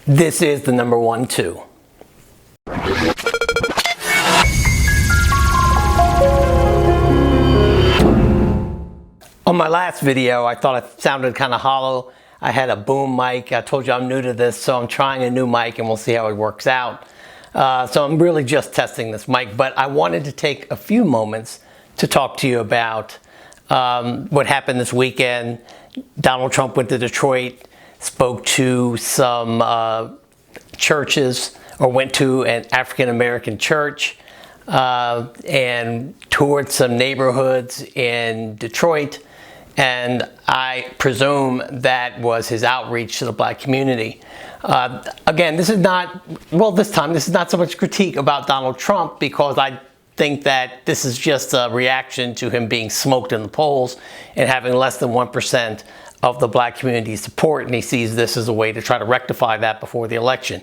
This is the number 1-2. On my last video, I thought it sounded kind of hollow. I had a boom mic. I told you I'm new to this, so I'm trying a new mic and we'll see how it works out. So I'm really just testing this mic, but I wanted to take a few moments to talk to you about what happened this weekend. Donald Trump went to Detroit, spoke to some churches, or went to an African-American church and toured some neighborhoods in Detroit. And I presume that was his outreach to the black community. Again, this is not, well, this is not so much critique about Donald Trump, because I think that this is just a reaction to him being smoked in the polls and having less than 1% of the black community's support, and he sees this as a way to try to rectify that before the election.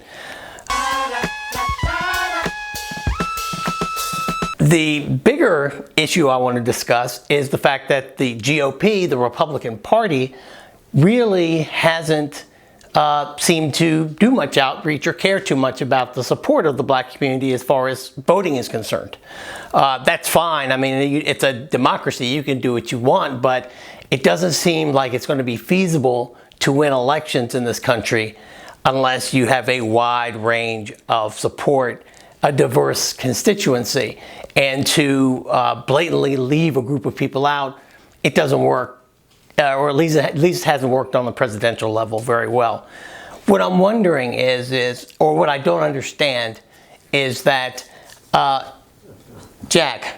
The bigger issue I want to discuss is the fact that the GOP, the Republican Party, really hasn't seemed to do much outreach or care too much about the support of the black community as far as voting is concerned. That's fine. I mean, it's a democracy. You can do what you want, but it doesn't seem like it's going to be feasible to win elections in this country unless you have a wide range of support, a diverse constituency. And to blatantly leave a group of people out, it doesn't work, or at least hasn't worked on the presidential level very well. What I'm wondering is or what I don't understand is that, Jack,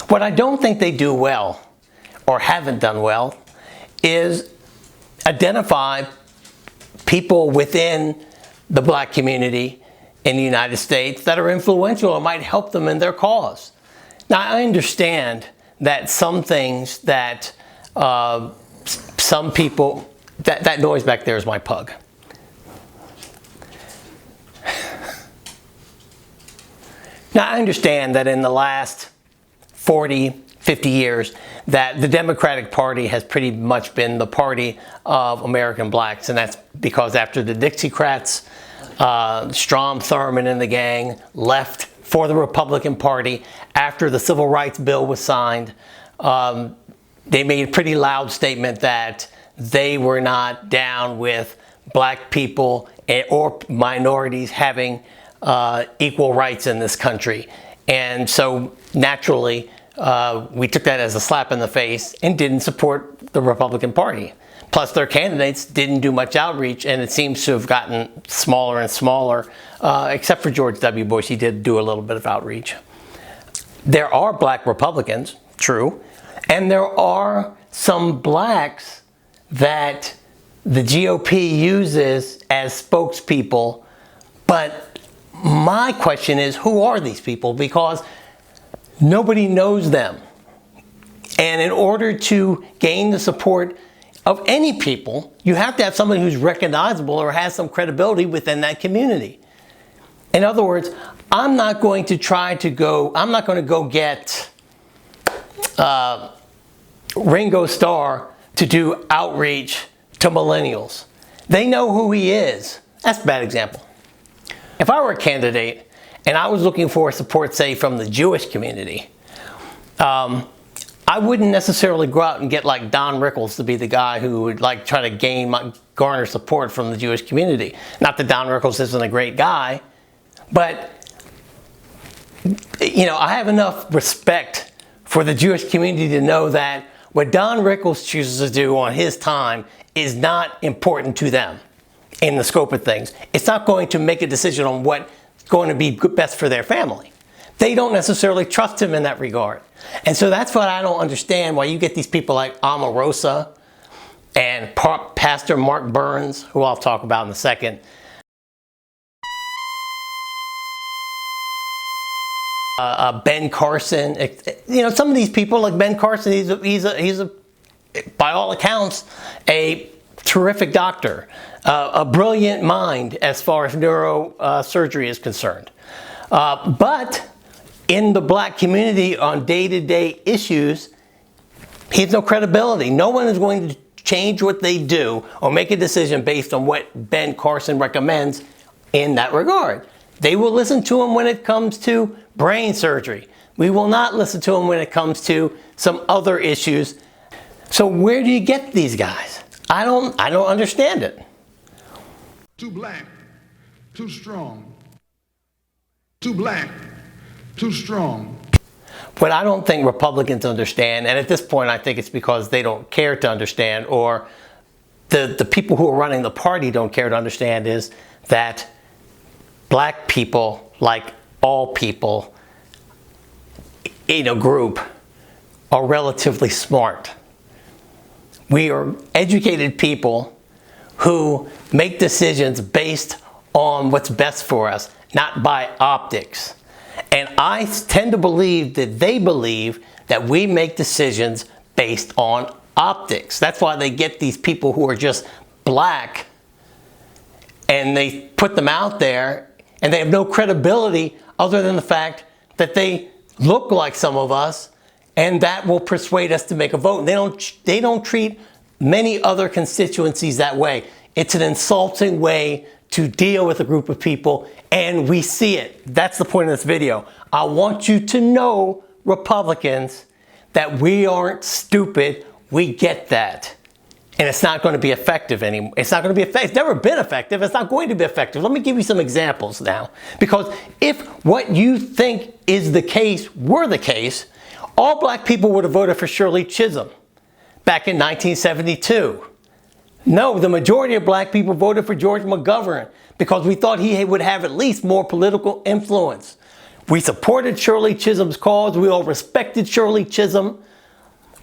what I don't think they do well, or haven't done well, is identify people within the black community in the United States that are influential or might help them in their cause. Now, I understand that some things that some people, that noise back there is my pug. Now, I understand that in the last 40, 50 years, that the Democratic Party has pretty much been the party of American blacks, and that's because after the Dixiecrats, Strom Thurmond and the gang left for the Republican Party after the Civil Rights Bill was signed. They made a pretty loud statement that they were not down with black people or minorities having equal rights in this country. And so naturally, we took that as a slap in the face and didn't support the Republican Party. Plus, their candidates didn't do much outreach, and it seems to have gotten smaller and smaller, except for George W. Bush. He did do a little bit of outreach. There are black Republicans, true, and there are some blacks that the GOP uses as spokespeople, but my question is, who are these people? Because nobody knows them. And in order to gain the support of any people, you have to have somebody who's recognizable or has some credibility within that community. In other words, I'm not going to go get Ringo Starr to do outreach to millennials. They know who he is. That's a bad example. If I were a candidate and I was looking for support, say, from the Jewish community, I wouldn't necessarily go out and get like Don Rickles to be the guy who would like try to garner support from the Jewish community. Not that Don Rickles isn't a great guy, but you know, I have enough respect for the Jewish community to know that what Don Rickles chooses to do on his time is not important to them in the scope of things. It's not going to make a decision on what's going to be best for their family. They don't necessarily trust him in that regard. And so that's what I don't understand, why you get these people like Omarosa and Pastor Mark Burns, who I'll talk about in a second. Ben Carson, you know, some of these people like Ben Carson, he's a by all accounts, a terrific doctor, a brilliant mind as far as neurosurgery is concerned. But in the black community on day-to-day issues, he has no credibility. No one is going to change what they do or make a decision based on what Ben Carson recommends in that regard. They will listen to him when it comes to brain surgery. We will not listen to him when it comes to some other issues. So where do you get these guys? I don't understand it. Too black, too strong. Too black, too strong. What I don't think Republicans understand, and at this point I think it's because they don't care to understand, or the people who are running the party don't care to understand, is that black people, like all people in a group, are relatively smart. We are educated people who make decisions based on what's best for us, not by optics. And I tend to believe that they believe that we make decisions based on optics. That's why they get these people who are just black and they put them out there and they have no credibility other than the fact that they look like some of us, and that will persuade us to make a vote. They don't treat many other constituencies that way. It's an insulting way to deal with a group of people, and we see it. That's the point of this video. I want you to know, Republicans, that we aren't stupid. We get that. And it's not going to be effective anymore. It's not going to be effective. It's never been effective. It's not going to be effective. Let me give you some examples now. Because if what you think is the case were the case, all black people would have voted for Shirley Chisholm back in 1972. No, the majority of black people voted for George McGovern because we thought he would have at least more political influence. We supported Shirley Chisholm's cause. We all respected Shirley Chisholm.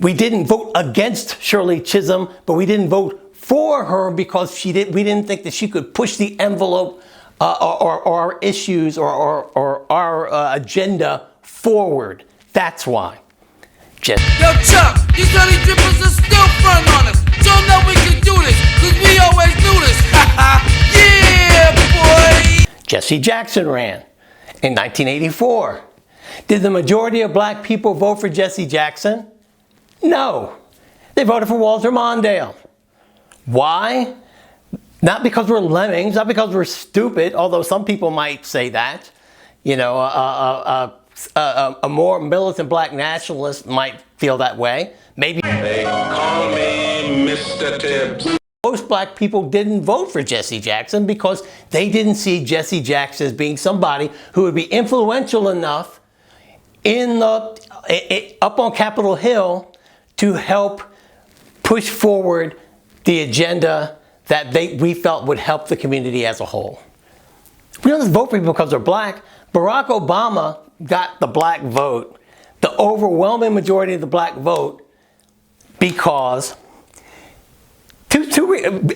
We didn't vote against Shirley Chisholm, but we didn't vote for her because we didn't think that she could push the envelope or our issues or our agenda forward. That's why. Yo, Chuck, these dirty drippers are still front on us. Show them that we can do this, cause we always do this. Yeah, boy! Jesse Jackson ran in 1984. Did the majority of black people vote for Jesse Jackson? No. They voted for Walter Mondale. Why? Not because we're lemmings, not because we're stupid, although some people might say that. You know, a more militant black nationalist might feel that way. Maybe they call me Mr. Tibbs. Most black people didn't vote for Jesse Jackson because they didn't see Jesse Jackson as being somebody who would be influential enough up on Capitol Hill to help push forward the agenda that we felt would help the community as a whole. We don't just vote for people because they're black. Barack Obama got the black vote, the overwhelming majority of the black vote, because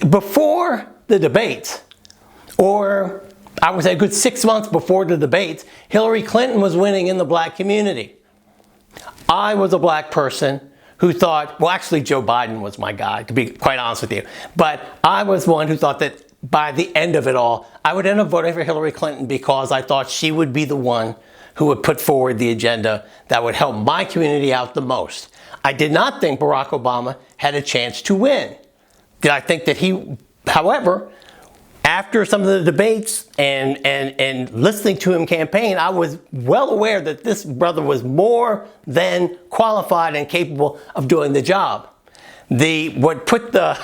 before the debates, or I would say a good 6 months before the debates, Hillary Clinton was winning in the black community. I was a black person who thought, well, actually Joe Biden was my guy, to be quite honest with you. But I was one who thought that by the end of it all, I would end up voting for Hillary Clinton because I thought she would be the one who would put forward the agenda that would help my community out the most. I did not think Barack Obama had a chance to win. Did I think that he, however, after some of the debates and listening to him campaign, I was well aware that this brother was more than qualified and capable of doing the job. What put the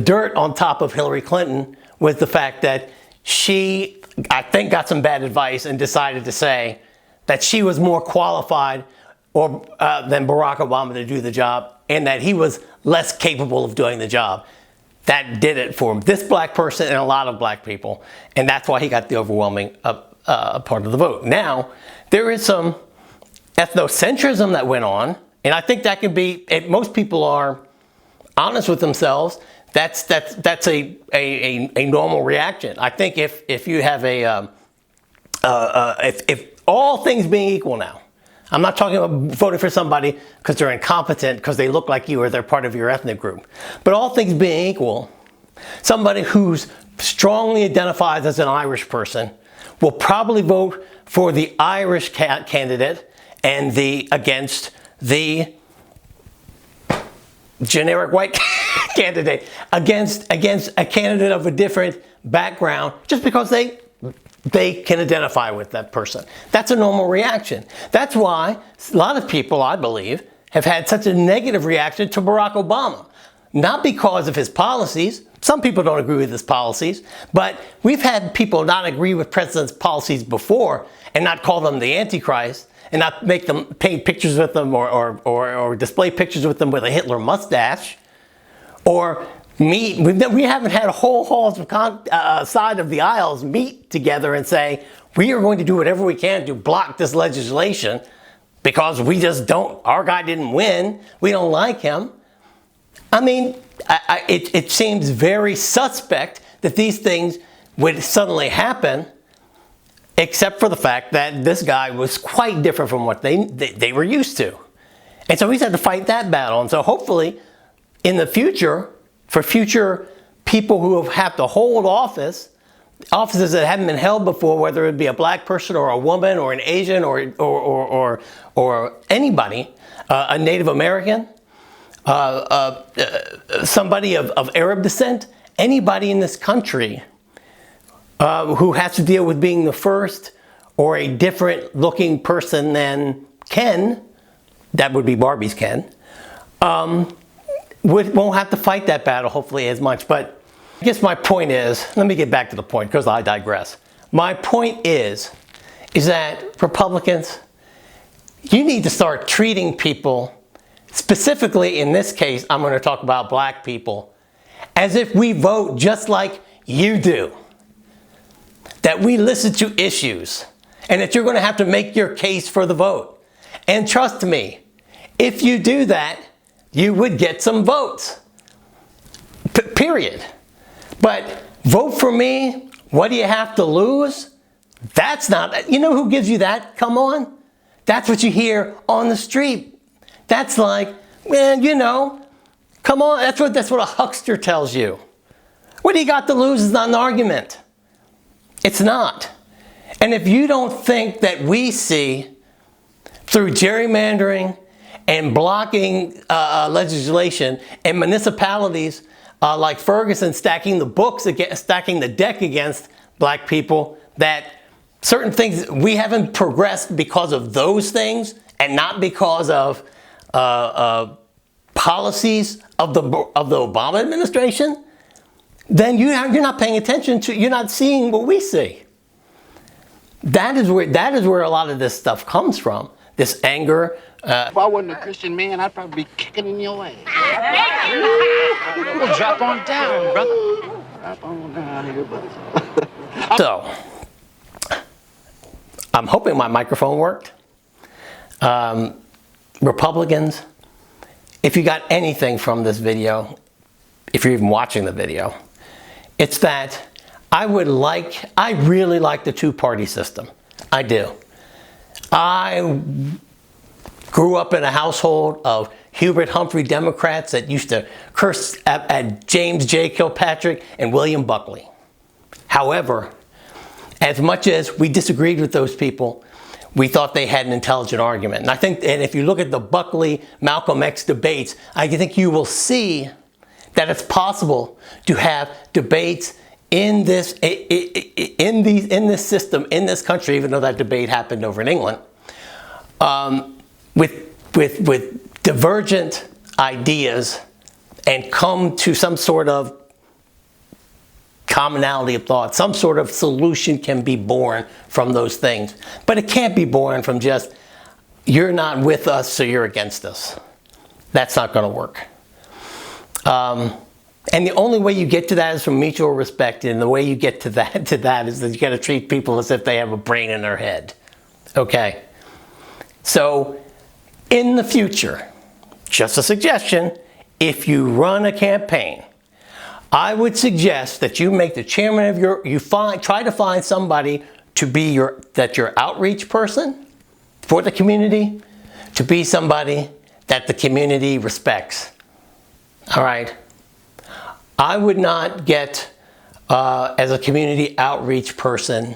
dirt on top of Hillary Clinton was the fact that she, I think, got some bad advice and decided to say that she was more qualified than Barack Obama to do the job, and that he was less capable of doing the job. That did it for him. This black person and a lot of black people. And that's why he got the overwhelming part of the vote. Now, there is some ethnocentrism that went on. And I think that can be, most people are honest with themselves. That's a normal reaction. I think if you have if all things being equal now, I'm not talking about voting for somebody because they're incompetent, because they look like you or they're part of your ethnic group. But all things being equal, somebody who's strongly identifies as an Irish person will probably vote for the Irish candidate and against the generic white candidate against a candidate of a different background just because they can identify with that person. That's a normal reaction. That's why a lot of people, I believe, have had such a negative reaction to Barack Obama. Not because of his policies. Some people don't agree with his policies, but we've had people not agree with president's policies before and not call them the Antichrist and not make them paint pictures with them or display pictures with them with a Hitler mustache or meet. We haven't had whole halls of side of the aisles meet together and say, we are going to do whatever we can to block this legislation because we just don't, our guy didn't win, we don't like him. I mean, it seems very suspect that these things would suddenly happen, except for the fact that this guy was quite different from what they were used to. And so he's had to fight that battle. And so hopefully in the future, for future people who have to hold offices that haven't been held before, whether it be a black person or a woman or an Asian or anybody, a Native American, somebody of Arab descent, anybody in this country who has to deal with being the first or a different looking person than Ken, that would be Barbie's Ken, won't have to fight that battle hopefully as much. But I guess my point is, let me get back to the point because I digress. My point is that Republicans, you need to start treating people, specifically in this case, I'm going to talk about black people, as if we vote just like you do. That we listen to issues and that you're going to have to make your case for the vote. And trust me, if you do that, you would get some votes. Period. But vote for me, what do you have to lose? That's not, you know who gives you that? Come on. That's what you hear on the street. That's like, man, you know, come on. That's what a huckster tells you. What do you got to lose is not an argument. It's not. And if you don't think that we see through gerrymandering and blocking legislation and municipalities like Ferguson stacking the deck against black people, that certain things we haven't progressed because of those things and not because of policies of the Obama administration, then you're not paying attention to, you're not seeing what we see. That is where a lot of this stuff comes from. This anger. If I wasn't a Christian man, I'd probably be kicking in your ass. Well, drop on down, brother. Drop on down here, buddy. So, I'm hoping my microphone worked. Republicans, if you got anything from this video, if you're even watching the video, it's that I really like the two-party system. I do. I grew up in a household of Hubert Humphrey Democrats that used to curse at James J. Kilpatrick and William Buckley. However, as much as we disagreed with those people, we thought they had an intelligent argument. And if you look at the Buckley-Malcolm X debates, I think you will see that it's possible to have debates in this system, in this country, even though that debate happened over in England, with divergent ideas and come to some sort of commonality of thought. Some sort of solution can be born from those things. But it can't be born from just, you're not with us, so you're against us. That's not going to work. And the only way you get to that is from mutual respect. And the way you get to that is that you got to treat people as if they have a brain in their head. Okay? So, in the future, just a suggestion, if you run a campaign, I would suggest that you make the chairman of try to find somebody to be your outreach person for the community, to be somebody that the community respects. All right? I would not get, as a community outreach person,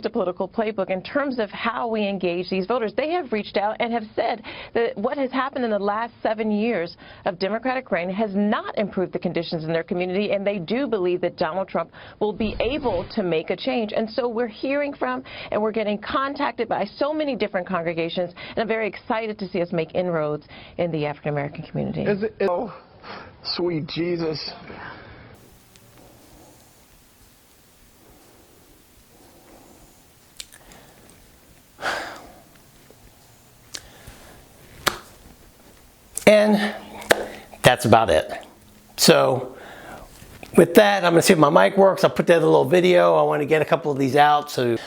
The political playbook in terms of how we engage these voters. They have reached out and have said that what has happened in the last 7 years of Democratic reign has not improved the conditions in their community, and they do believe that Donald Trump will be able to make a change. And so we're hearing from and we're getting contacted by so many different congregations, and I'm very excited to see us make inroads in the African American community. Oh, sweet Jesus. And that's about it. So with that, I'm going to see if my mic works. I'll put that in a little video. I want to get a couple of these out. So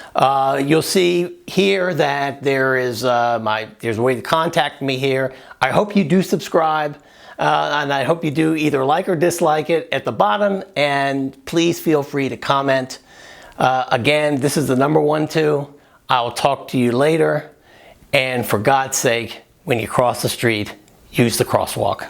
you'll see here that there is there's a way to contact me here. I hope you do subscribe. And I hope you do either like or dislike it at the bottom. And please feel free to comment. Again, this is the number 12. I'll talk to you later. And for God's sake, when you cross the street, use the crosswalk.